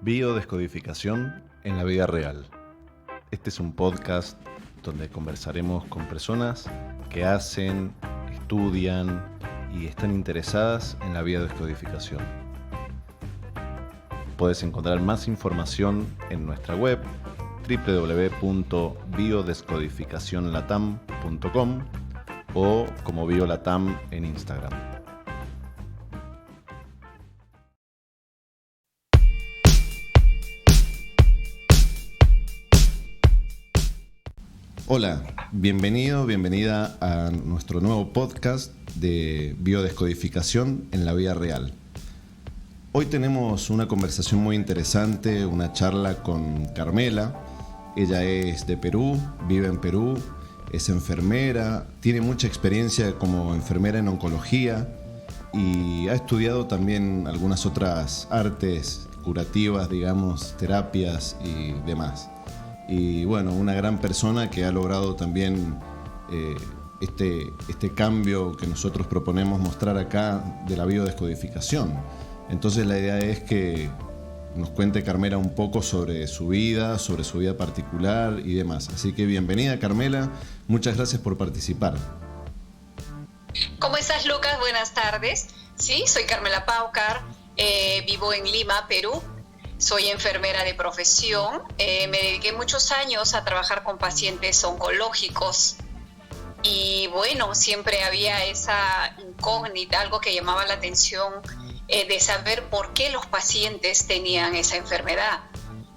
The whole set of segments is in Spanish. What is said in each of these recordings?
Biodescodificación en la vida real. Este es un podcast donde conversaremos con personas que hacen, estudian y están interesadas en la biodescodificación. Puedes encontrar más información en nuestra web www.biodescodificacionlatam.com o como Biolatam en Instagram. Hola, bienvenida a nuestro nuevo podcast de biodescodificación en la vida real. Hoy tenemos una conversación muy interesante, una charla con Carmela. Ella es de Perú, vive en Perú, es enfermera, tiene mucha experiencia como enfermera en oncología y ha estudiado también algunas otras artes curativas, digamos, terapias y demás. Y bueno, una gran persona que ha logrado también este cambio que nosotros proponemos mostrar acá de la biodescodificación. Entonces la idea es que nos cuente Carmela un poco sobre su vida particular y demás. Así que bienvenida, Carmela, muchas gracias por participar. ¿Cómo estás, Lucas? Buenas tardes. Sí, soy Carmela Paucar, vivo en Lima, Perú. Soy enfermera de profesión, me dediqué muchos años a trabajar con pacientes oncológicos y bueno, siempre había esa incógnita, algo que llamaba la atención de saber por qué los pacientes tenían esa enfermedad.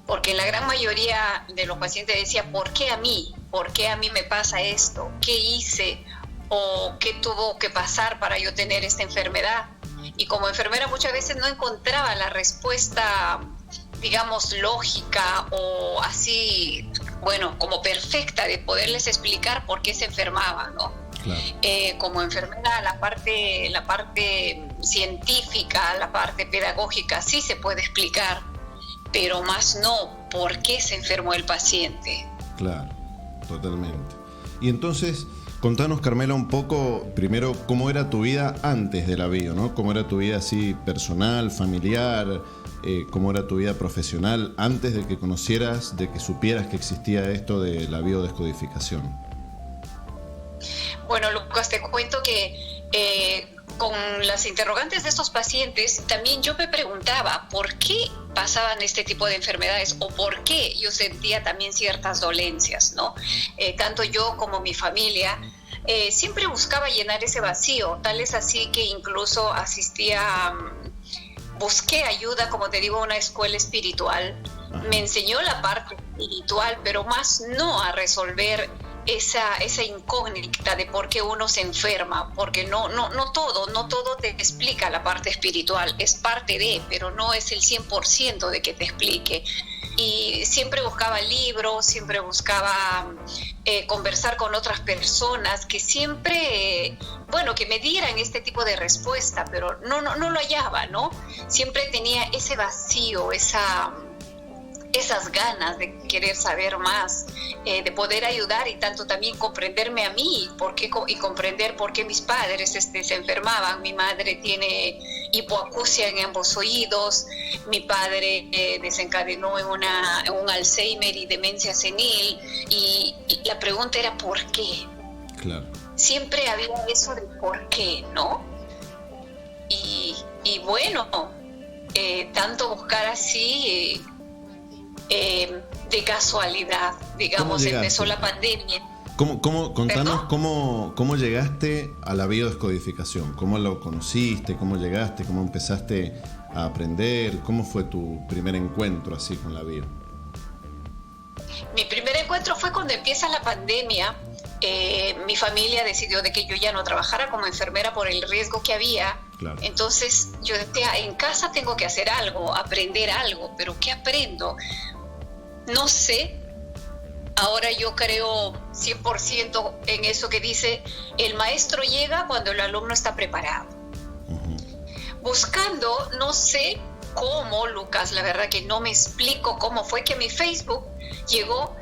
Porque la gran mayoría de los pacientes decían, ¿por qué a mí? ¿Por qué a mí me pasa esto? ¿Qué hice? ¿O qué tuvo que pasar para yo tener esta enfermedad? Y como enfermera muchas veces no encontraba la respuesta, digamos, lógica o así, bueno, como perfecta de poderles explicar por qué se enfermaban, ¿no? Claro. Como enfermera, la parte científica, la parte pedagógica sí se puede explicar, pero más no por qué se enfermó el paciente. Claro, totalmente. Y entonces, contanos, Carmela, un poco, primero, cómo era tu vida antes de la bio, ¿no? Cómo era tu vida así personal, familiar, cómo era tu vida profesional antes de que conocieras, de que supieras que existía esto de la biodescodificación. Bueno, Lucas, te cuento que con las interrogantes de estos pacientes también yo me preguntaba por qué pasaban este tipo de enfermedades o por qué yo sentía también ciertas dolencias, ¿no? Tanto yo como mi familia siempre buscaba llenar ese vacío, tal es así que incluso busqué ayuda, como te digo, a una escuela espiritual. Me enseñó la parte espiritual, pero más no a resolver esa incógnita de por qué uno se enferma, porque no todo te explica la parte espiritual, es parte de, pero no es el 100% de que te explique. Y siempre buscaba libros, siempre buscaba conversar con otras personas que siempre, que me dieran este tipo de respuesta, pero no lo hallaba, ¿no? Siempre tenía ese vacío, esas ganas de querer saber más, de poder ayudar y tanto también comprenderme a mí y comprender por qué mis padres se enfermaban. Mi madre tiene hipoacusia en ambos oídos, mi padre desencadenó en un Alzheimer y demencia senil y la pregunta era ¿por qué? Claro. Siempre había eso de ¿por qué? ¿No? Y bueno, tanto buscar así de casualidad, digamos, empezó la pandemia. Contanos cómo llegaste a la biodescodificación, cómo lo conociste, cómo llegaste, cómo empezaste a aprender, cómo fue tu primer encuentro así con la bio. Mi primer encuentro fue cuando empieza la pandemia. Mi familia decidió de que yo ya no trabajara como enfermera por el riesgo que había. Claro. Entonces yo decía, en casa tengo que hacer algo, aprender algo, pero ¿qué aprendo? No sé. Ahora yo creo 100% en eso que dice, el maestro llega cuando el alumno está preparado. Uh-huh. Buscando, no sé cómo, Lucas, la verdad que no me explico cómo fue que mi Facebook llegó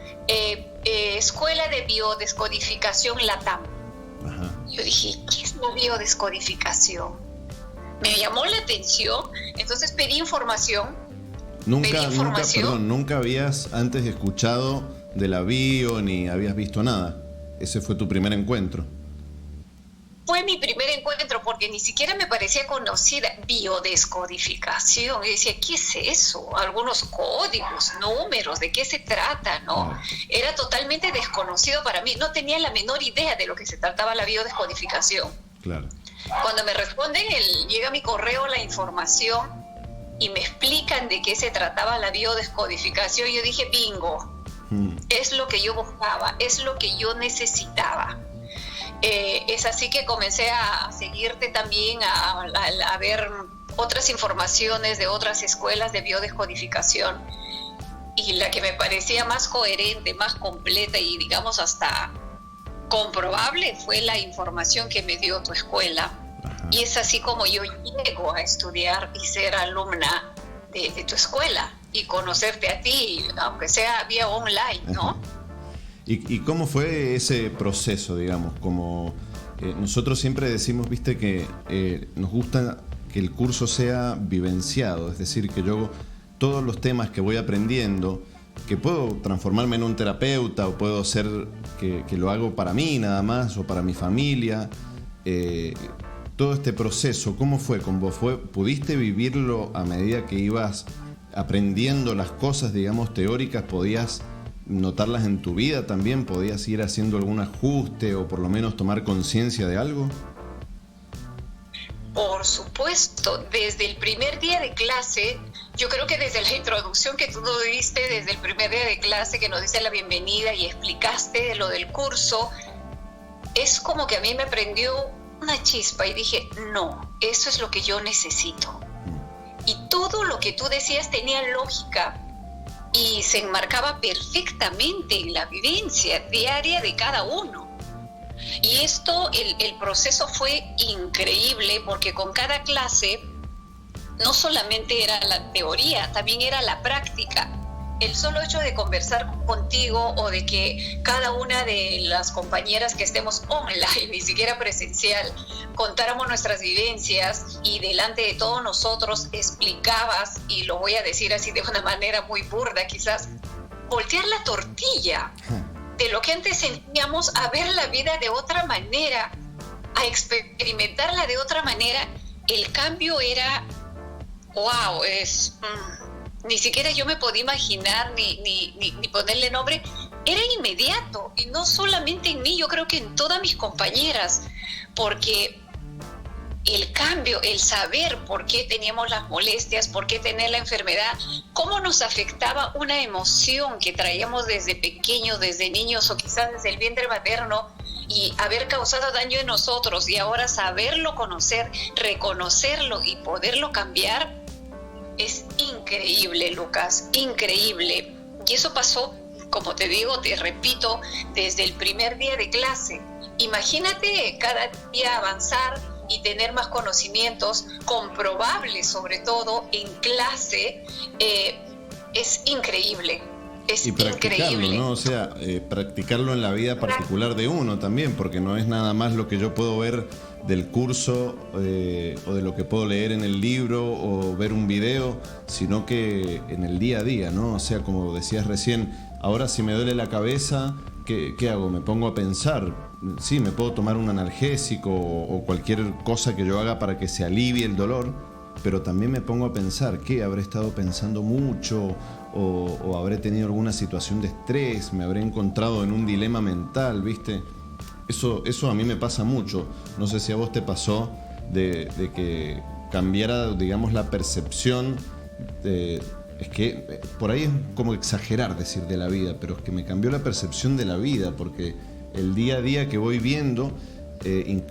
Escuela de Biodescodificación Latam. Uh-huh. Yo dije, ¿qué es la biodescodificación? Me llamó la atención, entonces pedí información Nunca habías antes escuchado de la bio ni habías visto nada. Ese fue tu primer encuentro. Fue mi primer encuentro porque ni siquiera me parecía conocida biodescodificación. Y decía, ¿qué es eso? Algunos códigos, números, ¿de qué se trata? ¿No? Era totalmente desconocido para mí. No tenía la menor idea de lo que se trataba la biodescodificación. Claro. Cuando me responden, llega a mi correo la información y me explican de qué se trataba la biodescodificación, yo dije, bingo, es lo que yo buscaba, es lo que yo necesitaba. Es así que comencé a seguirte también, a ver otras informaciones de otras escuelas de biodescodificación, y la que me parecía más coherente, más completa y digamos hasta comprobable fue la información que me dio tu escuela. Ajá. Y es así como yo llego a estudiar y ser alumna de tu escuela y conocerte a ti, aunque sea vía online, ¿no? Ajá. ¿Y cómo fue ese proceso, digamos? Como nosotros siempre decimos, viste, que nos gusta que el curso sea vivenciado, es decir, que yo todos los temas que voy aprendiendo, que puedo transformarme en un terapeuta o puedo ser que lo hago para mí nada más o para mi familia, todo este proceso, ¿cómo fue con vos? ¿Pudiste vivirlo a medida que ibas aprendiendo las cosas, digamos, teóricas? ¿Podías notarlas en tu vida también? ¿Podías ir haciendo algún ajuste o por lo menos tomar conciencia de algo? Por supuesto, desde el primer día de clase, yo creo que desde la introducción que tú nos diste, desde el primer día de clase que nos diste la bienvenida y explicaste lo del curso, es como que a mí me prendió una chispa y dije, no, eso es lo que yo necesito. Y todo lo que tú decías tenía lógica y se enmarcaba perfectamente en la vivencia diaria de cada uno. Y esto, el proceso fue increíble porque con cada clase no solamente era la teoría, también era la práctica. El solo hecho de conversar contigo o de que cada una de las compañeras que estemos online, ni siquiera presencial, contáramos nuestras vivencias y delante de todos nosotros explicabas, y lo voy a decir así de una manera muy burda quizás, voltear la tortilla de lo que antes sentíamos, a ver la vida de otra manera, a experimentarla de otra manera. El cambio era, wow, ni siquiera yo me podía imaginar ni ponerle nombre. Era inmediato, y no solamente en mí, yo creo que en todas mis compañeras, porque el cambio, el saber por qué teníamos las molestias, por qué tener la enfermedad, cómo nos afectaba una emoción que traíamos desde pequeños, desde niños o quizás desde el vientre materno, y haber causado daño en nosotros, y ahora saberlo conocer, reconocerlo y poderlo cambiar, es increíble, Lucas, increíble. Y eso pasó, como te digo, te repito, desde el primer día de clase. Imagínate cada día avanzar y tener más conocimientos comprobables, sobre todo en clase. Es increíble. Es y practicarlo, increíble, ¿no? O sea, practicarlo en la vida particular de uno también, porque no es nada más lo que yo puedo ver del curso o de lo que puedo leer en el libro o ver un video, sino que en el día a día, ¿no? O sea, como decías recién, ahora si me duele la cabeza, ¿qué hago? Me pongo a pensar. Sí, me puedo tomar un analgésico o cualquier cosa que yo haga para que se alivie el dolor, pero también me pongo a pensar, ¿qué? ¿Habré estado pensando mucho? O habré tenido alguna situación de estrés, me habré encontrado en un dilema mental, ¿viste? Eso a mí me pasa mucho. No sé si a vos te pasó de que cambiara, digamos, la percepción. Es que por ahí es como exagerar decir de la vida, pero es que me cambió la percepción de la vida, porque el día a día que voy viendo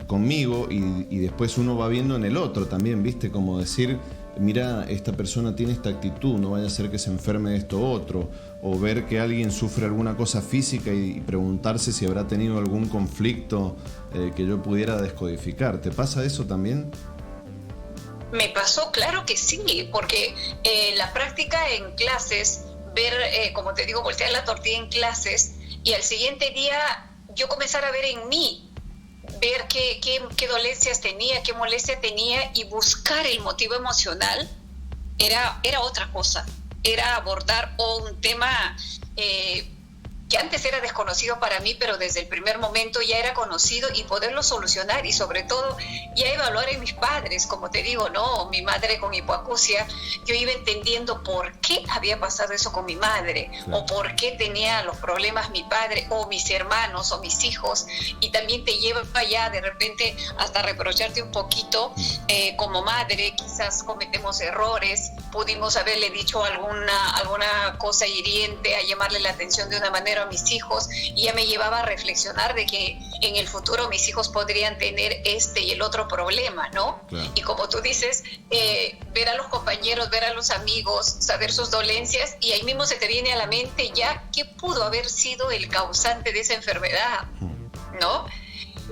conmigo y después uno va viendo en el otro también, ¿viste? Como decir, mira, esta persona tiene esta actitud, no vaya a ser que se enferme de esto otro, o ver que alguien sufre alguna cosa física y preguntarse si habrá tenido algún conflicto que yo pudiera descodificar. ¿Te pasa eso también? Me pasó, claro que sí, porque la práctica en clases, ver, como te digo, voltear la tortilla en clases, y al siguiente día yo comenzar a ver en mí, ver qué dolencias tenía, qué molestia tenía, y buscar el motivo emocional, era otra cosa. era abordar un tema que antes era desconocido para mí, pero desde el primer momento ya era conocido, y poderlo solucionar, y sobre todo ya evaluar en mis padres, como te digo, ¿no? Mi madre con hipoacusia, yo iba entendiendo por qué había pasado eso con mi madre, claro, o por qué tenía los problemas mi padre, o mis hermanos, o mis hijos, y también te lleva ya de repente hasta reprocharte un poquito, como madre, quizás cometemos errores, pudimos haberle dicho alguna cosa hiriente, a llamarle la atención de una manera a mis hijos, y ya me llevaba a reflexionar de que en el futuro mis hijos podrían tener este y el otro problema, ¿no? Claro. Y como tú dices, ver a los compañeros, ver a los amigos, saber sus dolencias, y ahí mismo se te viene a la mente ya qué pudo haber sido el causante de esa enfermedad, ¿no?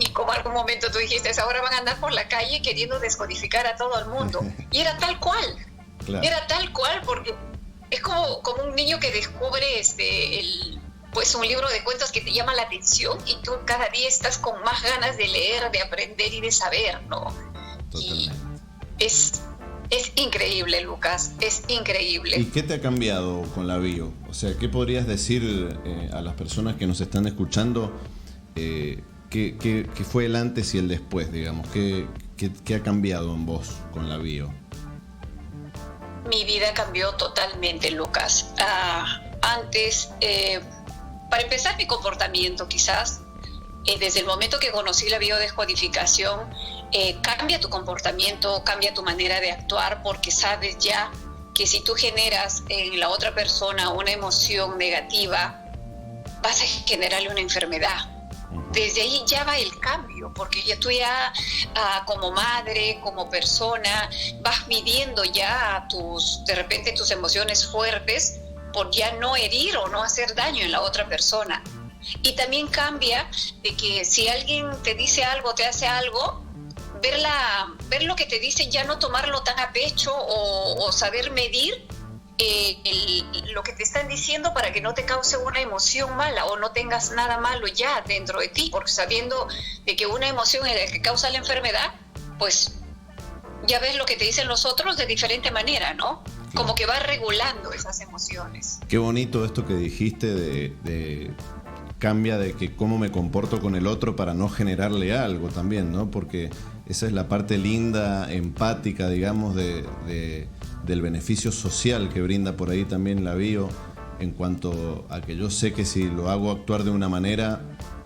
Y como algún momento tú dijiste, ahora van a andar por la calle queriendo descodificar a todo el mundo, y era tal cual, claro, era tal cual, porque es como un niño que descubre pues un libro de cuentos que te llama la atención, y tú cada día estás con más ganas de leer, de aprender y de saber, ¿no? Totalmente. Y es increíble, Lucas, es increíble. ¿Y qué te ha cambiado con la bio? O sea, ¿qué podrías decir a las personas que nos están escuchando? ¿Qué fue el antes y el después, digamos? ¿Qué ha cambiado en vos con la bio? Mi vida cambió totalmente, Lucas. Antes... para empezar, mi comportamiento quizás, desde el momento que conocí la biodescodificación, cambia tu comportamiento, cambia tu manera de actuar, porque sabes ya que si tú generas en la otra persona una emoción negativa, vas a generarle una enfermedad. Desde ahí ya va el cambio, porque ya tú como madre, como persona, vas midiendo ya de repente tus emociones fuertes, por ya no herir o no hacer daño en la otra persona. Y también cambia de que si alguien te dice algo, te hace algo, ver lo que te dice, ya no tomarlo tan a pecho, o saber medir lo que te están diciendo para que no te cause una emoción mala o no tengas nada malo ya dentro de ti, porque sabiendo de que una emoción es la que causa la enfermedad, pues ya ves lo que te dicen los otros de diferente manera, ¿no? Como que va regulando esas emociones. Qué bonito esto que dijiste de cambia de que cómo me comporto con el otro para no generarle algo también, ¿no? Porque esa es la parte linda, empática, digamos, del beneficio social que brinda por ahí también la bio, en cuanto a que yo sé que si lo hago actuar de una manera,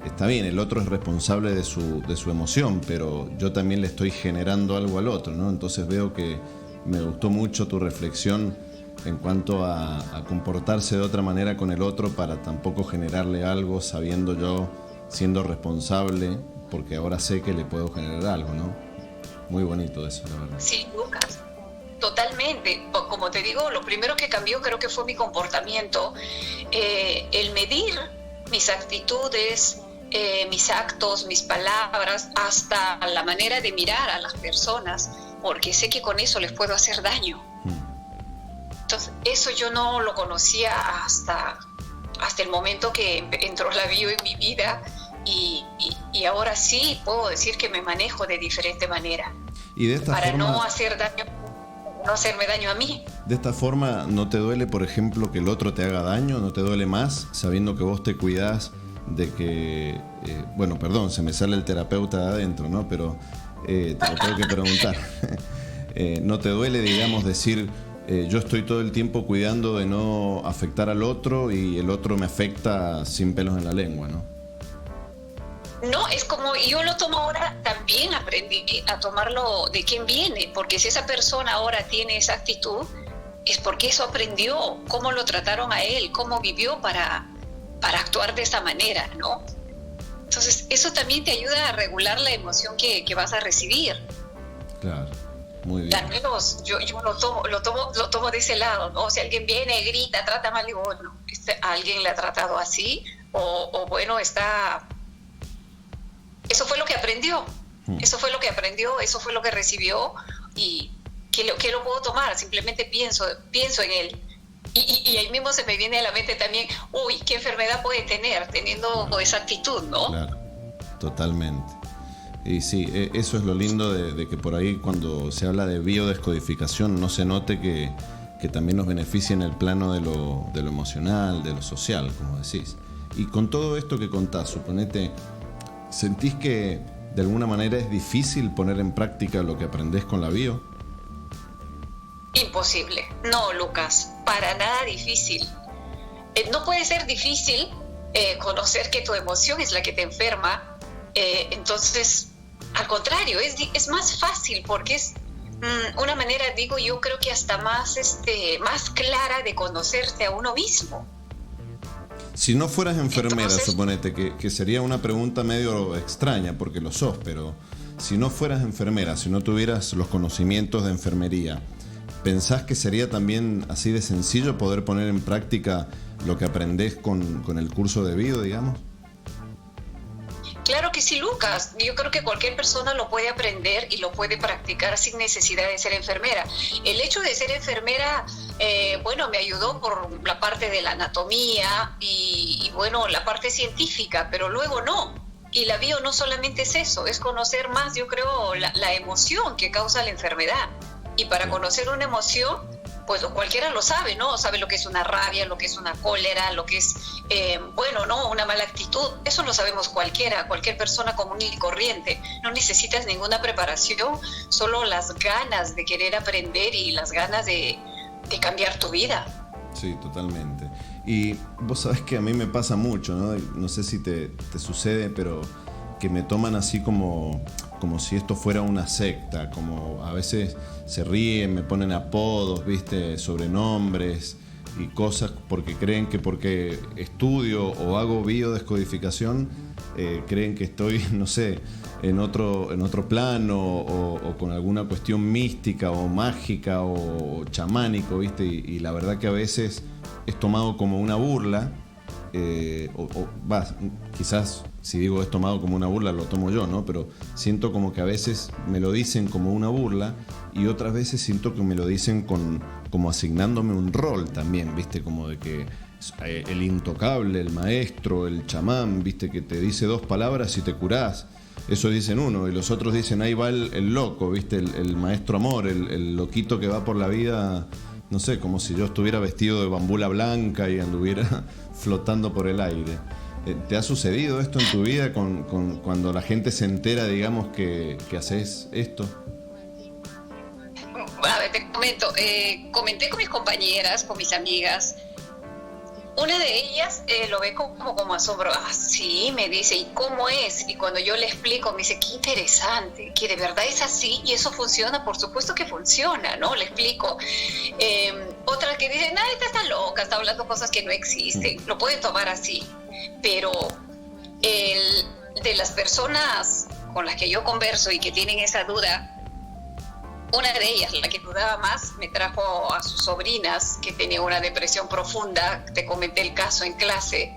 está bien, el otro es responsable de su emoción, pero yo también le estoy generando algo al otro, ¿no? Entonces veo que me gustó mucho tu reflexión en cuanto a comportarse de otra manera con el otro para tampoco generarle algo, sabiendo yo, siendo responsable, porque ahora sé que le puedo generar algo, ¿no? Muy bonito eso, la verdad. Sí, Lucas, totalmente. Como te digo, lo primero que cambió creo que fue mi comportamiento, el medir mis actitudes, mis actos, mis palabras, hasta la manera de mirar a las personas, porque sé que con eso les puedo hacer daño. Entonces, eso yo no lo conocía hasta el momento que entró la bio en mi vida, y ahora sí puedo decir que me manejo de diferente manera. Y de esta para forma, no hacer daño, no hacerme daño a mí. De esta forma, ¿no te duele, por ejemplo, que el otro te haga daño? ¿No te duele más sabiendo que vos te cuidás de que... bueno, perdón, se me sale el terapeuta de adentro, ¿no? Pero te lo tengo que preguntar. ¿No te duele, digamos, decir... yo estoy todo el tiempo cuidando de no afectar al otro y el otro me afecta sin pelos en la lengua, ¿no? No, es como yo lo tomo ahora, también aprendí a tomarlo de quién viene, porque si esa persona ahora tiene esa actitud, es porque eso aprendió, cómo lo trataron a él, cómo vivió para actuar de esa manera, ¿no? Entonces, eso también te ayuda a regular la emoción que vas a recibir. Claro. Muy bien. Al menos yo lo tomo de ese lado, ¿no? Si alguien viene, grita, trata mal, digo, bueno, alguien le ha tratado así, o bueno, está... Eso fue lo que aprendió, eso fue lo que recibió, y ¿qué lo puedo tomar? Simplemente pienso en él. Y ahí mismo se me viene a la mente también, uy, ¿qué enfermedad puede tener teniendo esa actitud, no? Claro, totalmente. Y sí, eso es lo lindo de que por ahí cuando se habla de biodescodificación no se note que que también nos beneficia en el plano de lo emocional, de lo social, como decís. Y con todo esto que contás, suponete, ¿sentís que de alguna manera es difícil poner en práctica lo que aprendés con la bio? Imposible. No, Lucas, para nada difícil. No puede ser difícil conocer que tu emoción es la que te enferma. Entonces, al contrario, es más fácil porque es una manera, digo yo, creo que hasta más clara de conocerte a uno mismo. Si no fueras enfermera, Entonces, suponete, que sería una pregunta medio extraña porque lo sos, pero si no fueras enfermera, si no tuvieras los conocimientos de enfermería, ¿pensás que sería también así de sencillo poder poner en práctica lo que aprendés con el curso de bio, digamos? Claro que sí, Lucas. Yo creo que cualquier persona lo puede aprender y lo puede practicar sin necesidad de ser enfermera. El hecho de ser enfermera, me ayudó por la parte de la anatomía y la parte científica, pero luego no. Y la bio no solamente es eso, es conocer más, yo creo, la emoción que causa la enfermedad. Y para conocer una emoción, pues cualquiera lo sabe, ¿no? Sabe lo que es una rabia, lo que es una cólera, lo que es, una mala actitud. Eso lo sabemos cualquier persona común y corriente. No necesitas ninguna preparación, solo las ganas de querer aprender y las ganas de cambiar tu vida. Sí, totalmente. Y vos sabés que a mí me pasa mucho, ¿no? No sé si te sucede, pero que me toman así como si esto fuera una secta, como a veces se ríen, me ponen apodos, ¿viste? Sobrenombres y cosas porque creen que porque estudio o hago biodescodificación creen que estoy, no sé, en otro plano o con alguna cuestión mística o mágica o chamánico, ¿viste? Y la verdad que a veces es tomado como una burla. Quizás si digo es tomado como una burla lo tomo yo, ¿no? Pero siento como que a veces me lo dicen como una burla y otras veces siento que me lo dicen como asignándome un rol también, ¿viste? Como de que el intocable, el maestro, el chamán, ¿viste? Que te dice 2 palabras y te curás. Eso dicen uno y los otros dicen ahí va el loco, ¿viste? El maestro amor, el loquito que va por la vida, no sé, como si yo estuviera vestido de bambula blanca y anduviera flotando por el aire. ¿Te ha sucedido esto en tu vida cuando la gente se entera, digamos, que haces esto? A ver, te comento. Comenté con mis compañeras, con mis amigas. Una de ellas lo ve como asombro. Ah, sí, me dice, ¿y cómo es? Y cuando yo le explico, me dice, qué interesante, que de verdad es así y eso funciona. Por supuesto que funciona, ¿no? Le explico. Otra que dice, esta está loca, está hablando cosas que no existen. Lo pueden tomar así. Pero de las personas con las que yo converso y que tienen esa duda, una de ellas, la que dudaba más, me trajo a sus sobrinas que tenían una depresión profunda. Te comenté el caso en clase.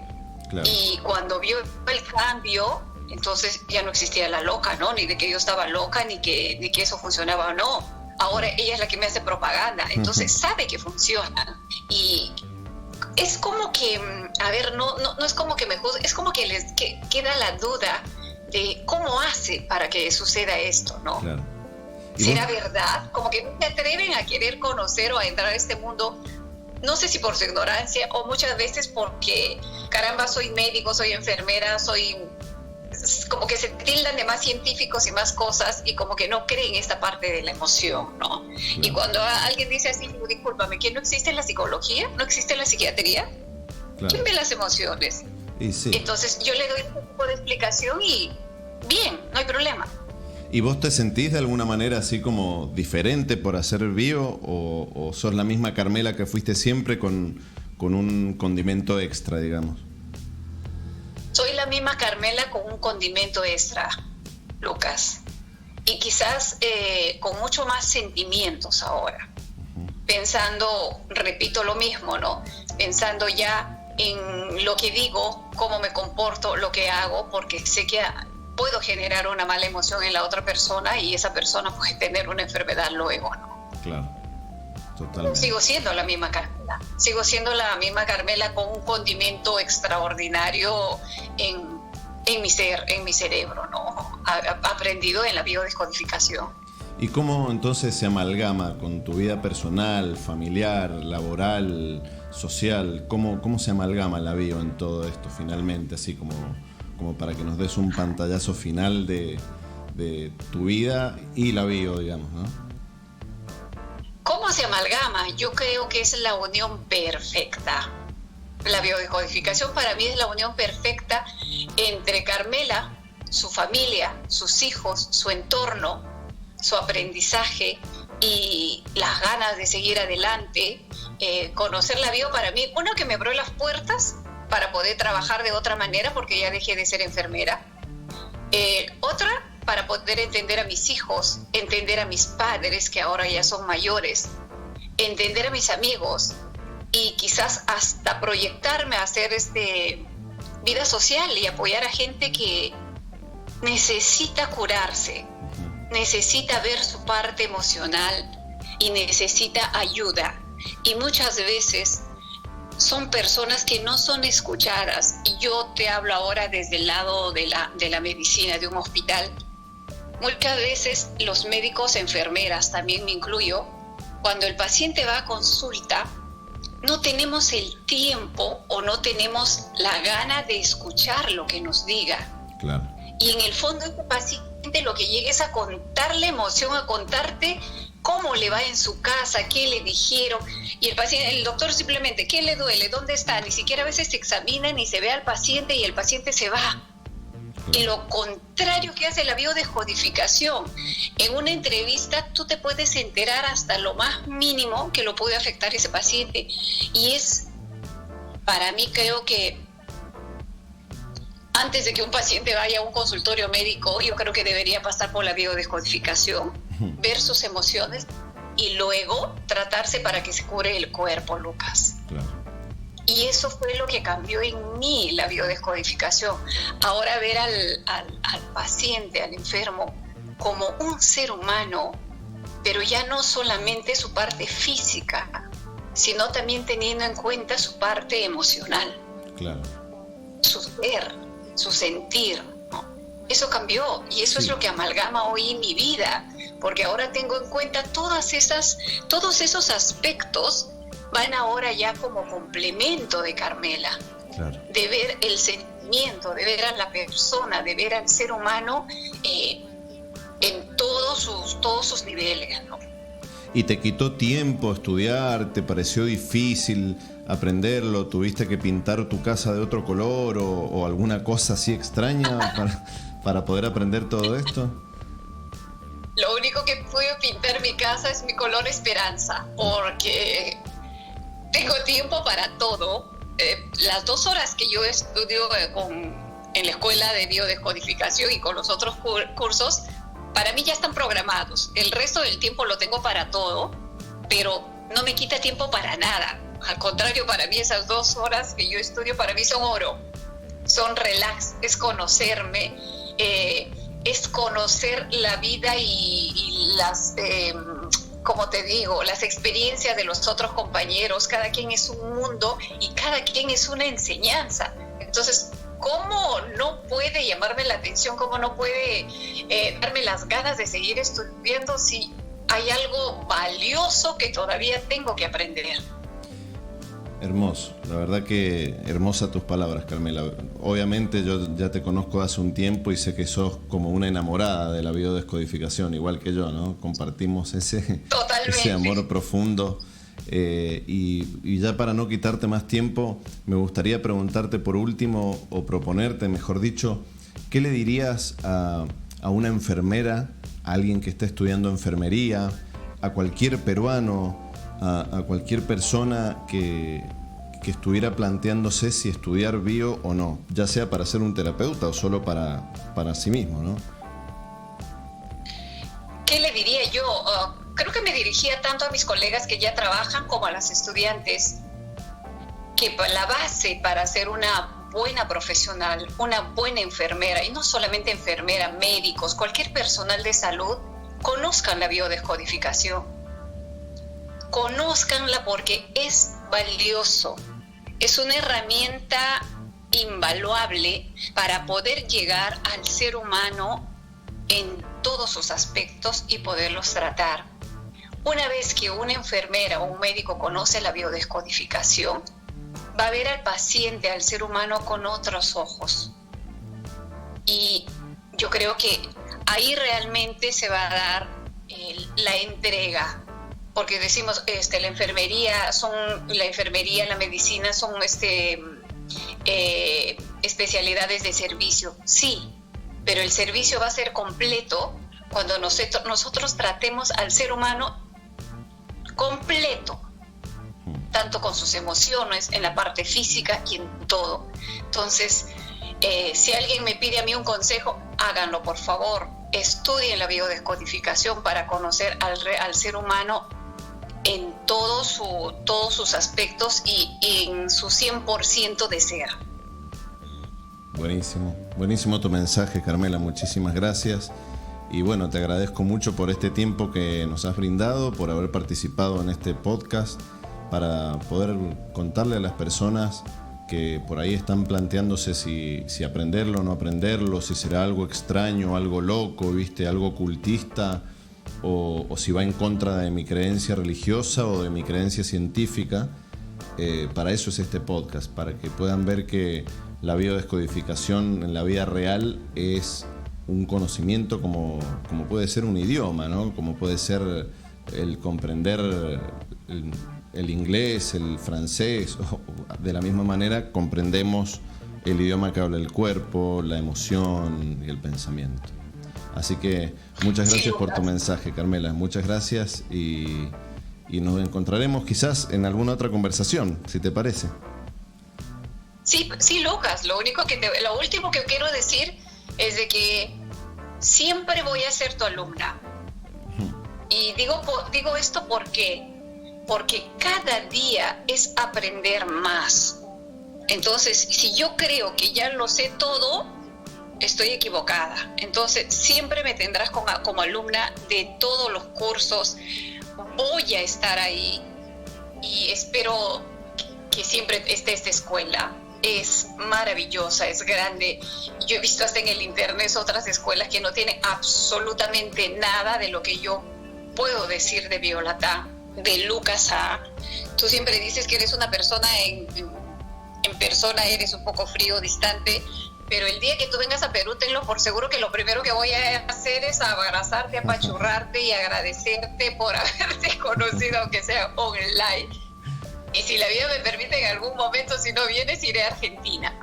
Claro. Y cuando vio el cambio, entonces ya no existía la loca, ¿no? Ni de que yo estaba loca, ni que eso funcionaba o no. Ahora ella es la que me hace propaganda, entonces sabe que funciona. Y es como que, no es como que me juzgue, es como que les queda la duda de cómo hace para que suceda esto, ¿no? Claro. ¿Será verdad? Como que no se atreven a querer conocer o a entrar a este mundo, no sé si por su ignorancia o muchas veces porque, caramba, soy médico, soy enfermera, como que se tildan de más científicos y más cosas y como que no creen esta parte de la emoción, ¿no? Claro. Y cuando alguien dice así, discúlpame, ¿que no existe la psicología? ¿No existe la psiquiatría? Claro. ¿Quién ve las emociones? Y sí. Entonces yo le doy un tipo de explicación y bien, no hay problema. ¿Y vos te sentís de alguna manera así como diferente por hacer bio o sos la misma Carmela que fuiste siempre con un condimento extra, digamos? Soy la misma Carmela con un condimento extra, Lucas. Y quizás con mucho más sentimientos ahora. Pensando, repito lo mismo, ¿no? Pensando ya en lo que digo, cómo me comporto, lo que hago, porque sé que puedo generar una mala emoción en la otra persona y esa persona puede tener una enfermedad luego, ¿no? Claro, totalmente. Sigo siendo la misma Carmela con un condimento extraordinario en mi ser, en mi cerebro, ¿no? Aprendido en la biodescodificación. ¿Y cómo entonces se amalgama con tu vida personal, familiar, laboral, social? ¿Cómo se amalgama la bio en todo esto finalmente? Así como para que nos des un pantallazo final de tu vida y la bio, digamos, ¿no? ¿Cómo se amalgama? Yo creo que es la unión perfecta. La biodescodificación para mí es la unión perfecta entre Carmela, su familia, sus hijos, su entorno, su aprendizaje y las ganas de seguir adelante. Conocer la bio para mí, uno, que me abrió las puertas para poder trabajar de otra manera porque ya dejé de ser enfermera. Otra, para poder entender a mis hijos, entender a mis padres que ahora ya son mayores, entender a mis amigos y quizás hasta proyectarme a hacer vida social y apoyar a gente que necesita curarse, necesita ver su parte emocional y necesita ayuda. Y muchas veces son personas que no son escuchadas. Y yo te hablo ahora desde el lado de la medicina, de un hospital. Muchas veces los médicos, enfermeras, también me incluyo, cuando el paciente va a consulta, no tenemos el tiempo o no tenemos la gana de escuchar lo que nos diga. Claro. Y en el fondo este paciente lo que llega es a contar la emoción, a contarte cómo le va en su casa, qué le dijeron. Y el doctor simplemente, ¿qué le duele? ¿Dónde está? Ni siquiera a veces se examina ni se ve al paciente y el paciente se va. Y lo contrario que hace la biodescodificación, en una entrevista tú te puedes enterar hasta lo más mínimo que lo puede afectar ese paciente. Y para mí, creo que antes de que un paciente vaya a un consultorio médico, yo creo que debería pasar por la biodescodificación, ver sus emociones y luego tratarse para que se cure el cuerpo, Lucas. Claro. Y eso fue lo que cambió en mí, la biodescodificación. Ahora ver al paciente, al enfermo, como un ser humano, pero ya no solamente su parte física, sino también teniendo en cuenta su parte emocional. Claro. Su ser, su sentir, ¿no? Eso cambió y eso es lo que amalgama hoy en mi vida, porque ahora tengo en cuenta todos esos aspectos van ahora ya como complemento de Carmela. Claro. De ver el sentimiento, de ver a la persona, de ver al ser humano en todos sus niveles, ¿no? ¿Y te quitó tiempo estudiar? ¿Te pareció difícil aprenderlo? ¿Tuviste que pintar tu casa de otro color o alguna cosa así extraña para poder aprender todo esto? Lo único que pude pintar mi casa es mi color esperanza, porque tengo tiempo para todo. Las 2 horas que yo estudio en la escuela de biodescodificación y con los otros cursos, para mí ya están programados. El resto del tiempo lo tengo para todo, pero no me quita tiempo para nada. Al contrario, para mí esas 2 horas que yo estudio, para mí son oro. Son relax, es conocerme, es conocer la vida y las... como te digo, las experiencias de los otros compañeros. Cada quien es un mundo y cada quien es una enseñanza. Entonces, ¿cómo no puede llamarme la atención? ¿Cómo no puede darme las ganas de seguir estudiando si hay algo valioso que todavía tengo que aprender? Hermoso, la verdad que hermosa tus palabras, Carmela. Obviamente yo ya te conozco hace un tiempo y sé que sos como una enamorada de la biodescodificación, igual que yo, ¿no? Compartimos ese amor profundo. Y ya para no quitarte más tiempo, me gustaría preguntarte por último, o proponerte, mejor dicho, ¿qué le dirías a una enfermera, a alguien que esté estudiando enfermería, a cualquier peruano, a cualquier persona que estuviera planteándose si estudiar bio o no, ya sea para ser un terapeuta o solo para sí mismo, ¿no? ¿Qué le diría yo? Creo que me dirigía tanto a mis colegas que ya trabajan como a las estudiantes, que la base para ser una buena profesional, una buena enfermera, y no solamente enfermera, médicos, cualquier personal de salud, conozcan la biodescodificación. Conózcanla porque es valioso, es una herramienta invaluable para poder llegar al ser humano en todos sus aspectos y poderlos tratar. Una vez que una enfermera o un médico conoce la biodescodificación, va a ver al paciente, al ser humano, con otros ojos. Y yo creo que ahí realmente se va a dar la entrega, porque decimos la enfermería, la medicina son especialidades de servicio. Sí, pero el servicio va a ser completo cuando nosotros tratemos al ser humano completo, tanto con sus emociones, en la parte física y en todo. Entonces, si alguien me pide a mí un consejo, háganlo, por favor. Estudien la biodescodificación para conocer al ser humano en todos sus aspectos y en su 100% de ser. Buenísimo tu mensaje, Carmela, muchísimas gracias. Y bueno, te agradezco mucho por este tiempo que nos has brindado, por haber participado en este podcast, para poder contarle a las personas que por ahí están planteándose si aprenderlo o no aprenderlo, si será algo extraño, algo loco, ¿viste? Algo ocultista, o si va en contra de mi creencia religiosa o de mi creencia científica. Para eso es este podcast, para que puedan ver que la biodescodificación en la vida real es un conocimiento como puede ser un idioma, ¿no? Como puede ser el comprender el inglés, el francés. De la misma manera comprendemos el idioma que habla el cuerpo, la emoción y el pensamiento. Así que muchas gracias por tu mensaje, Carmela. Muchas gracias y nos encontraremos quizás en alguna otra conversación, si te parece. Sí, Lucas. Lo último que quiero decir es de que siempre voy a ser tu alumna. Y digo esto porque cada día es aprender más. Entonces, si yo creo que ya lo sé todo, estoy equivocada. Entonces, siempre me tendrás como alumna de todos los cursos. Voy a estar ahí y espero que siempre esté esta escuela. Es maravillosa, es grande. Yo he visto hasta en el internet otras escuelas que no tienen absolutamente nada de lo que yo puedo decir de Biolatam, de Lucas A. Tú siempre dices que eres una persona en persona, eres un poco frío, distante, pero el día que tú vengas a Perú, tenlo por seguro que lo primero que voy a hacer es abrazarte, apachurrarte y agradecerte por haberte conocido, aunque sea online. Y si la vida me permite, en algún momento, si no vienes, iré a Argentina.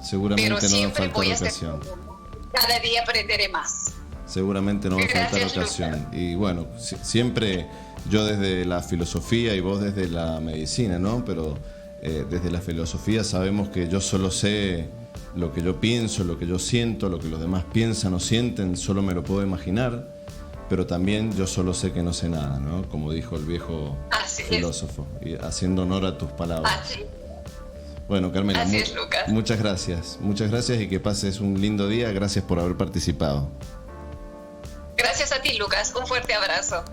Seguramente pero no va a siempre faltar voy a ocasión. Cada día aprenderé más. Seguramente no va a faltar ocasión. Lucas. Y bueno, siempre yo desde la filosofía y vos desde la medicina, ¿no? Pero desde la filosofía sabemos que yo solo sé lo que yo pienso, lo que yo siento, lo que los demás piensan o sienten, solo me lo puedo imaginar. Pero también yo solo sé que no sé nada, ¿no? Como dijo el viejo filósofo, y haciendo honor a tus palabras. Así. Bueno, Carmela, Así es, Lucas. Muchas gracias y que pases un lindo día. Gracias por haber participado. Gracias a ti, Lucas. Un fuerte abrazo.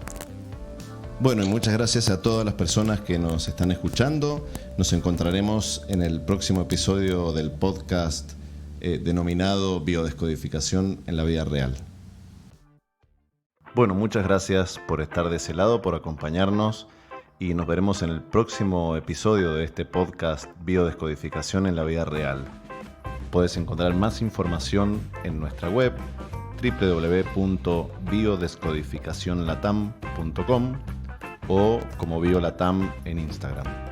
Bueno, y muchas gracias a todas las personas que nos están escuchando. Nos encontraremos en el próximo episodio del podcast denominado Biodescodificación en la vida real. Bueno, muchas gracias por estar de ese lado, por acompañarnos, y nos veremos en el próximo episodio de este podcast Biodescodificación en la vida real. Puedes encontrar más información en nuestra web www.biodescodificacionlatam.com o como Biolatam en Instagram.